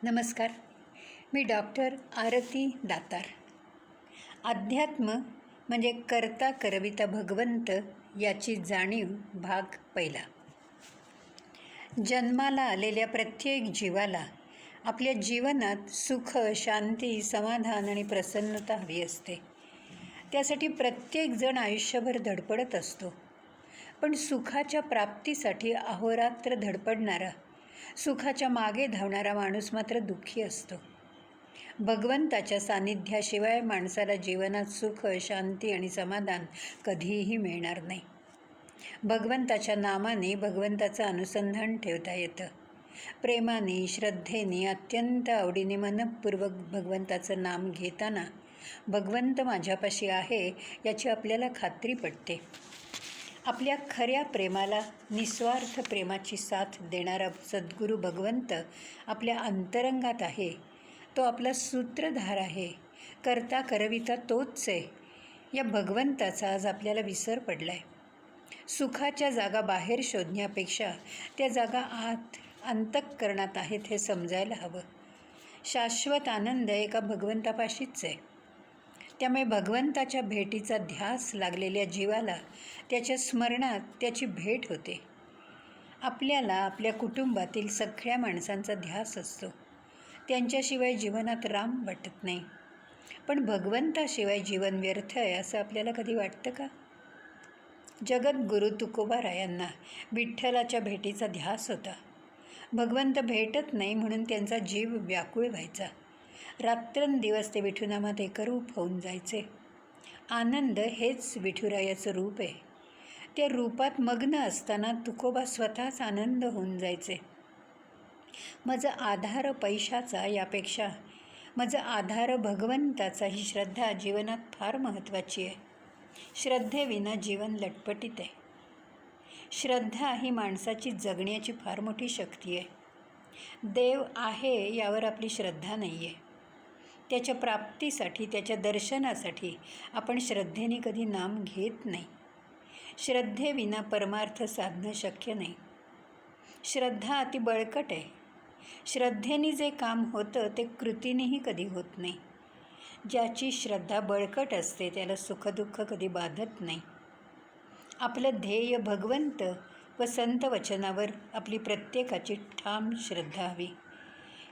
नमस्कार. मी डॉक्टर आरती दातार. अध्यात्म म्हणजे करता करविता भगवंत याची जाणीव भाग पहिला. जन्माला आलेल्या प्रत्येक जीवाला आपल्या जीवनात सुख, शांती, समाधान आणि प्रसन्नता हवी असते. त्यासाठी प्रत्येकजण आयुष्यभर धडपडत असतो. पण सुखाच्या प्राप्तीसाठी अहोरात्र धडपडणारा, सुखाच्या मागे धावणारा माणूस मात्र दुःखी असतो. भगवंताच्या सानिध्याशिवाय माणसाला जीवनात सुख, शांती आणि समाधान कधीही मिळणार नाही. भगवंताच्या नामाने भगवंताचं अनुसंधान ठेवता येतं. प्रेमाने, श्रद्धेने, अत्यंत आवडीने मनपूर्वक भगवंताचं नाम घेताना भगवंत माझ्यापाशी आहे याची आपल्याला खात्री पटते. आपल्या खऱ्या प्रेमाला, निस्वार्थ प्रेमाची साथ देणारा सद्गुरू भगवंत आपल्या अंतरंगात आहे. तो आपला सूत्रधार आहे. करता करविता तोच आहे. या भगवंताचा आज आपल्याला विसर पडला आहे. सुखाच्या जागा बाहेर शोधण्यापेक्षा त्या जागा आत अंतःकरणात आहेत हे समजायला हवं. शाश्वत आनंद एका भगवंतापाशीच आहे. त्यामुळे भगवंताच्या भेटीचा ध्यास लागलेल्या जीवाला त्याच्या स्मरणात त्याची भेट होते. आपल्याला आपल्या कुटुंबातील सगळ्या माणसांचा ध्यास असतो. त्यांच्याशिवाय जीवनात राम वाटत नाही. पण भगवंताशिवाय जीवन व्यर्थ आहे असं आपल्याला कधी वाटतं का? जगद्गुरू तुकोबारायांना विठ्ठलाच्या भेटीचा ध्यास होता. भगवंत भेटत नाही म्हणून त्यांचा जीव व्याकुळ व्हायचा. रात्रंदिवस ते विठुनामात एकरूप होऊन जायचे. आनंद हेच विठुरायाचं रूप आहे. त्या रूपात मग्न असताना तुकोबा स्वतःच आनंद होऊन जायचे. माझा आधार पैशाचा यापेक्षा माझा आधार भगवंताचा ही श्रद्धा जीवनात फार महत्त्वाची आहे. श्रद्धेविना जीवन लटपटीत आहे. श्रद्धा ही माणसाची जगण्याची फार मोठी शक्ती आहे. देव आहे यावर आपली श्रद्धा नाही आहे. त्याच्या प्राप्तीसाठी, त्याच्या दर्शनासाठी आपण श्रद्धेने कधी नाम घेत नाही. श्रद्धेविना परमार्थ साधणं शक्य नाही. श्रद्धा अति बळकट आहे. श्रद्धेने जे काम होतं ते कृतीनेही कधी होत नाही. ज्याची श्रद्धा बळकट असते त्याला सुखदुःख कधी बाधत नाही. आपलं ध्येय भगवंत व संत वचनावर आपली प्रत्येकाची ठाम श्रद्धा हवी.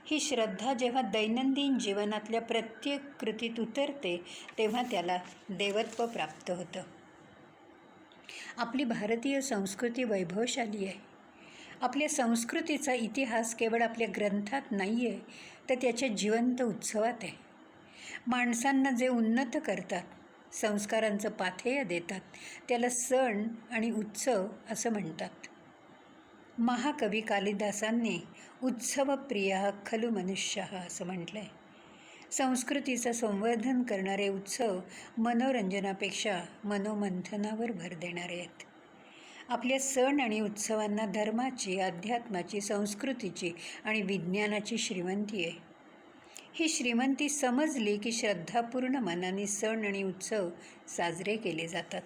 ही श्रद्धा जेव्हा दैनंदिन जीवनातल्या प्रत्येक कृतीत उतरते तेव्हा त्याला देवत्व प्राप्त होतं. आपली भारतीय संस्कृती वैभवशाली आहे. आपल्या संस्कृतीचा इतिहास केवळ आपल्या ग्रंथात नाही आहे, तर त्याच्या जिवंत उत्सवात आहे. माणसांना जे उन्नत करतात, संस्कारांचं पाथेय देतात, त्याला सण आणि उत्सव असं म्हणतात. महाकवी कालिदासांनी उत्सवप्रिया खलु मनुष्यः असं म्हटलं आहे. संस्कृतीचं संवर्धन करणारे उत्सव मनोरंजनापेक्षा मनोमंथनावर भर देणारे आहेत. आपल्या सण आणि उत्सवांना धर्माची, अध्यात्माची, संस्कृतीची आणि विज्ञानाची श्रीमंती आहे. ही श्रीमंती समजली की श्रद्धापूर्ण मनाने सण आणि उत्सव साजरे केले जातात.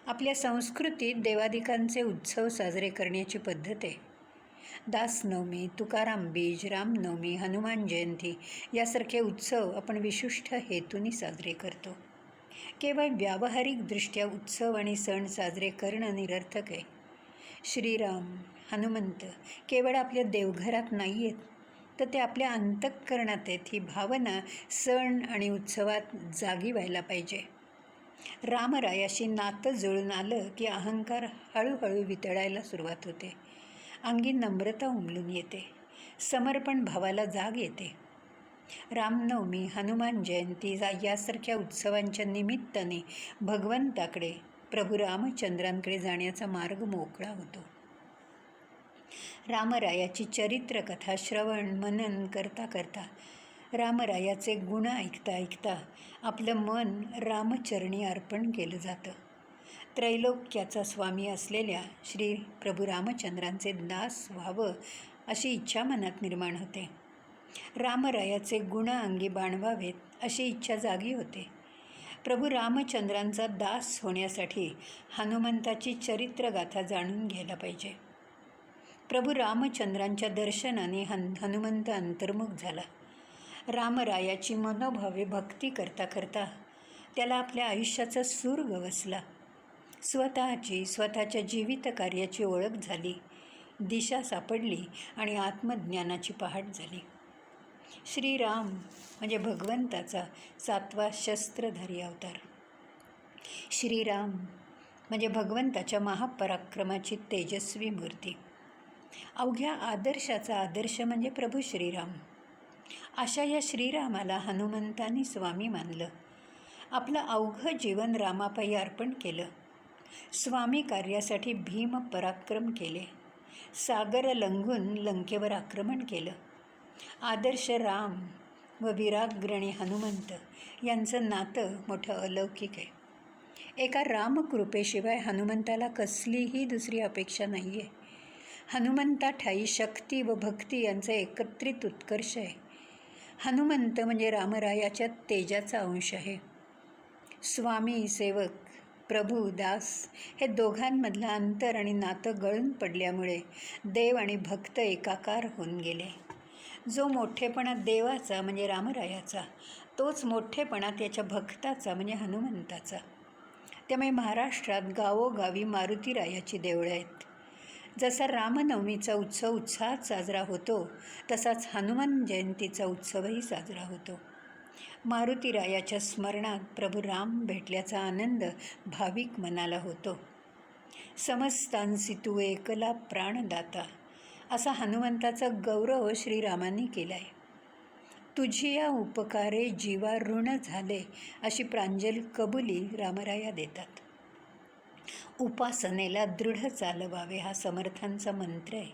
आपल्या संस्कृतीत देवादिकांचे उत्सव साजरे करण्याची पद्धत आहे. दासनवमी, तुकाराम बीज, रामनवमी, हनुमान जयंती यासारखे उत्सव आपण विशिष्ट हेतूने साजरे करतो. केवळ व्यावहारिकदृष्ट्या उत्सव आणि सण साजरे करणं निरर्थक आहे. श्रीराम, हनुमंत केवळ आपल्या देवघरात नाही आहेत, तर ते आपल्या अंतःकरणात आहेत. ही भावना सण आणि उत्सवात जागी व्हायला पाहिजे. रामरायाशी नातं जुळून आलं की अहंकार हळूहळू वितळायला सुरुवात होते. अंगी नम्रता उमलून येते. समर्पण भावाला जाग येते. रामनवमी, हनुमान जयंती यासारख्या उत्सवांच्या निमित्ताने भगवंताकडे, प्रभू रामचंद्रांकडे जाण्याचा मार्ग मोकळा होतो. रामरायाची चरित्रकथा श्रवण मनन करता करता, रामरायाचे गुण ऐकता ऐकता आपलं मन रामचरणी अर्पण केलं जातं. त्रैलोक्याचा स्वामी असलेल्या श्री प्रभू रामचंद्रांचे दास व्हावं अशी इच्छा मनात निर्माण होते. रामरायाचे गुण अंगी बाणवावेत अशी इच्छा जागी होते. प्रभू रामचंद्रांचा दास होण्यासाठी हनुमंताची चरित्रगाथा जाणून घ्यायला पाहिजे. प्रभू रामचंद्रांच्या दर्शनाने हनुमंत अंतर्मुख झाला. रामरायाची मनोभावे भक्ती करता करता त्याला आपल्या आयुष्याचा सूर गवसला. स्वतःच्या जीवित कार्याची ओळख झाली, दिशा सापडली आणि आत्मज्ञानाची पहाट झाली. श्रीराम म्हणजे भगवंताचा 7वा शस्त्रधारी अवतार. श्रीराम म्हणजे भगवंताच्या महापराक्रमाची तेजस्वी मूर्ती. अवघ्या आदर्शाचा आदर्श म्हणजे प्रभू श्रीराम. अशा या श्रीरामाला हनुमंतांनी स्वामी मानलं. आपलं अवघं जीवन रामापायी अर्पण केलं. स्वामी कार्यासाठी भीम पराक्रम केले. सागर लंघून लंकेवर आक्रमण केलं. आदर्श राम व विराग्रणी हनुमंत यांचं नातं मोठं अलौकिक आहे. एका रामकृपेशिवाय हनुमंताला कसलीही दुसरी अपेक्षा नाही आहे. हनुमंताठायी शक्ती व भक्ती यांचा एकत्रित उत्कर्ष आहे. हनुमंत म्हणजे रामरायाच्या तेजाचा अंश आहे. स्वामी सेवक, प्रभू दास हे दोघांमधलं अंतर आणि नातं गळून पडल्यामुळे देव आणि भक्त एकाकार होऊन गेले. जो मोठेपणा देवाचा म्हणजे रामरायाचा, तोच मोठेपणा त्याच्या भक्ताचा म्हणजे हनुमंताचा. त्यामुळे महाराष्ट्रात गावोगावी मारुतीरायाची देवळं आहेत. जसा रामनवमीचा उत्सव उत्साहात साजरा होतो, तसाच हनुमान जयंतीचा उत्सवही साजरा होतो. मारुतीरायाच्या स्मरणात प्रभू राम भेटल्याचा आनंद भाविक मनाला होतो. समस्तांसी तू एकला प्राणदाता असा हनुमंताचा गौरव श्रीरामांनी केला आहे. तुझी या उपकारे जीवा ऋण झाले अशी प्रांजल कबुली रामराया देतात. उपासनेला दृढ चालवावे हा समर्थांचा मंत्र आहे.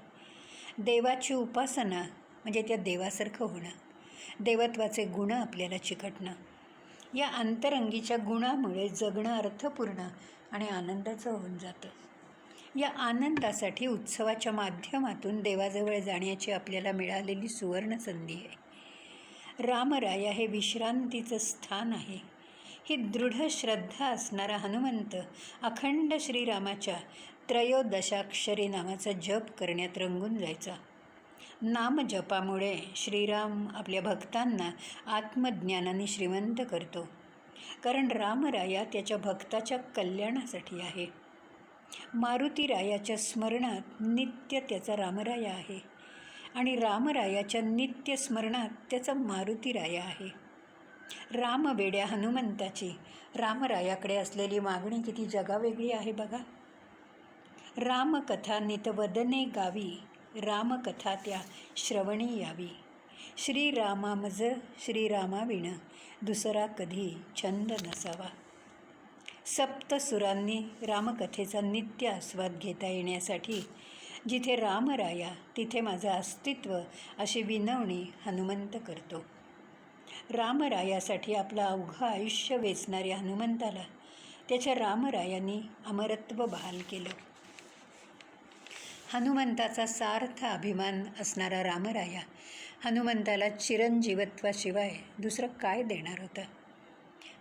देवाची उपासना म्हणजे त्या देवासारखं होणं, देवत्वाचे गुण आपल्याला चिकटणं. या अंतरंगीच्या गुणामुळे जगणं अर्थपूर्ण आणि आनंदाचं होऊन जातं. या आनंदासाठी उत्सवाच्या माध्यमातून देवाजवळ जाण्याची आपल्याला मिळालेली सुवर्ण संधी आहे. रामराया हे विश्रांतीचं स्थान आहे. ही दृढ श्रद्धा असणारा हनुमंत अखंड श्रीरामाच्या त्रयोदशाक्षरी नामाचा जप करण्यात रंगून जायचा. नामजपामुळे श्रीराम आपल्या भक्तांना आत्मज्ञानाने श्रीमंत करतो. कारण रामराया त्याच्या भक्ताच्या कल्याणासाठी आहे. मारुतीरायाच्या स्मरणात नित्य त्याचा रामराया आहे आणि रामरायाच्या नित्य स्मरणात त्याचा मारुतीराया आहे. रामवेड्या हनुमंताची रामरायाकडे असलेली मागणी किती जगावेगळी आहे बघा. रामकथा नितवदने गावी, रामकथा त्या श्रवणी यावी. श्रीरामामज श्रीरामाविण दुसरा कधी छंद नसावा. सप्तसुरांनी रामकथेचा नित्य आस्वाद घेता येण्यासाठी जिथे रामराया तिथे माझं अस्तित्व अशी विनवणी हनुमंत करतो. रामरायासाठी आपलं अवघं आयुष्य वेचणाऱ्या हनुमंताला त्याच्या रामरायांनी अमरत्व बहाल केलं. हनुमंताचा सार्थ अभिमान असणारा रामराया हनुमंताला चिरंजीवत्वाशिवाय दुसरं काय देणार होता.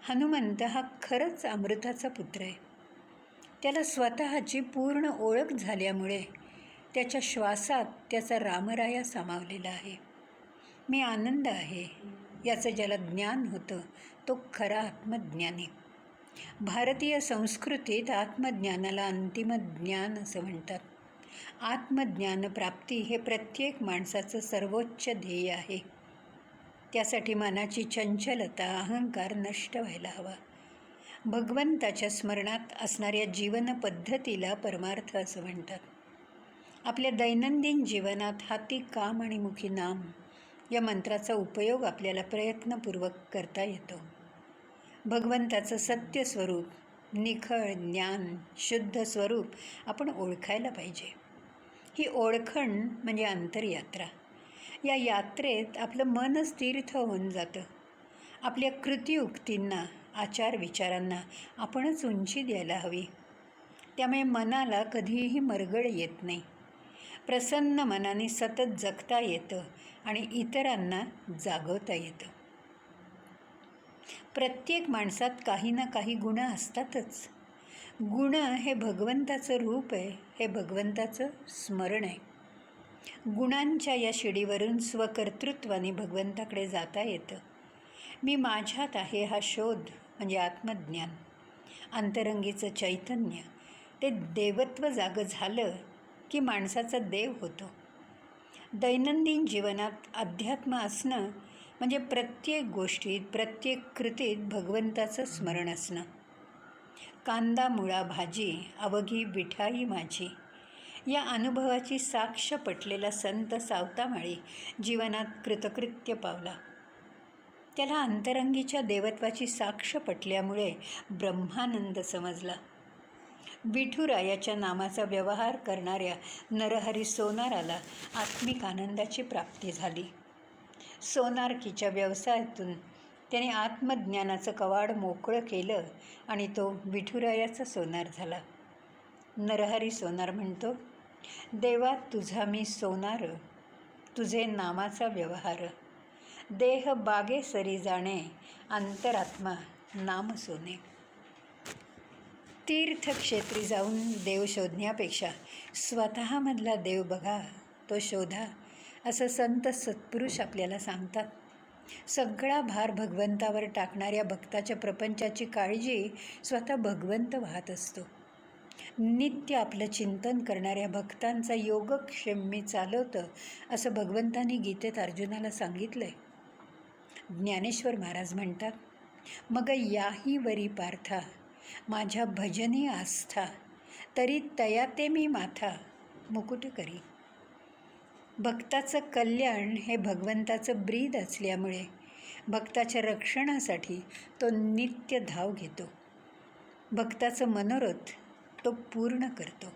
हनुमंत हा खरंच अमृताचा पुत्र आहे. त्याला स्वतःची पूर्ण ओळख झाल्यामुळे त्याच्या श्वासात त्याचा रामराया सामावलेला आहे. मी आनंद आहे याचं ज्याला ज्ञान होतं तो खरा आत्मज्ञानी. भारतीय संस्कृतीत आत्मज्ञानाला अंतिम ज्ञान असं म्हणतात. आत्मज्ञान प्राप्ती हे प्रत्येक माणसाचं सर्वोच्च ध्येय आहे. त्यासाठी मनाची चंचलता, अहंकार नष्ट व्हायला हवा. भगवंताच्या स्मरणात असणाऱ्या जीवन पद्धतीला परमार्थ असं म्हणतात. आपल्या दैनंदिन जीवनात हाती काम आणि मुखी नाम या मंत्राचा उपयोग आपल्याला प्रयत्नपूर्वक करता येतो. भगवंताचं सत्य स्वरूप, निखळ ज्ञान, शुद्ध स्वरूप आपण ओळखायला पाहिजे. ही ओळखण म्हणजे अंतरयात्रा. या यात्रेत आपलं मनच तीर्थ होऊन जातं. आपल्या कृतियुक्तींना, आचार विचारांना आपणच उंची द्यायला हवी. त्यामुळे मनाला कधीही मरगळ येत नाही. प्रसन्न मनाने सतत जगता येतं आणि इतरांना जागवता येतं. प्रत्येक माणसात काही ना काही गुण असतातच. गुण हे भगवंताचं रूप आहे, हे भगवंताचं स्मरण आहे. गुणांच्या या शिडीवरून स्वकर्तृत्वाने भगवंताकडे जाता येतं. मी माझ्यात आहे हा शोध म्हणजे आत्मज्ञान. अंतरंगीचं चैतन्य ते देवत्व जागं झालं की माणसाचा देव होतो. दैनंदिन जीवनात अध्यात्म असणं म्हणजे प्रत्येक गोष्टीत, प्रत्येक कृतीत भगवंताचं स्मरण असणं. कांदा मुळा भाजी अवघी विठाई माझी या अनुभवाची साक्ष पटलेला संत सावतामाळी जीवनात कृतकृत्य पावला. त्याला अंतरंगीच्या देवत्वाची साक्ष पटल्यामुळे ब्रह्मानंद समजला. विठुरायाच्या नामाचा व्यवहार करणाऱ्या नरहरी सोनाराला आत्मिक आनंदाची प्राप्ती झाली. सोनारकीच्या व्यवसायातून त्याने आत्मज्ञानाचं कवाड मोकळं केलं आणि तो विठुरायाचा सोनार झाला. नरहरी सोनार म्हणतो, देवा तुझा मी सोनार, तुझे नामाचा व्यवहार. देह बागे सरी जाणे, अंतरात्मा नाम सोने. तीर्थक्षेत्री जाऊन देव शोधण्यापेक्षा स्वतःमधला देव बघा, तो शोधा, असं संत सत्पुरुष आपल्याला सांगतात. सगळा भार भगवंतावर टाकणाऱ्या भक्ताच्या प्रपंचाची काळजी स्वतः भगवंत वाहत असतो. नित्य आपलं चिंतन करणाऱ्या भक्तांचा योगक्षेम मी चालवतं, असं भगवंतांनी गीतेत अर्जुनाला सांगितलंय. ज्ञानेश्वर महाराज म्हणतात, मग याही वरी पार्था माझ्या भजनी आस्था, तरी तयाते मी माथा मुकुट करी. भक्ताचं कल्याण हे भगवंताचं ब्रीद असल्यामुळे भक्ताच्या रक्षणासाठी तो नित्य धाव घेतो. भक्ताचं मनोरथ तो पूर्ण करतो.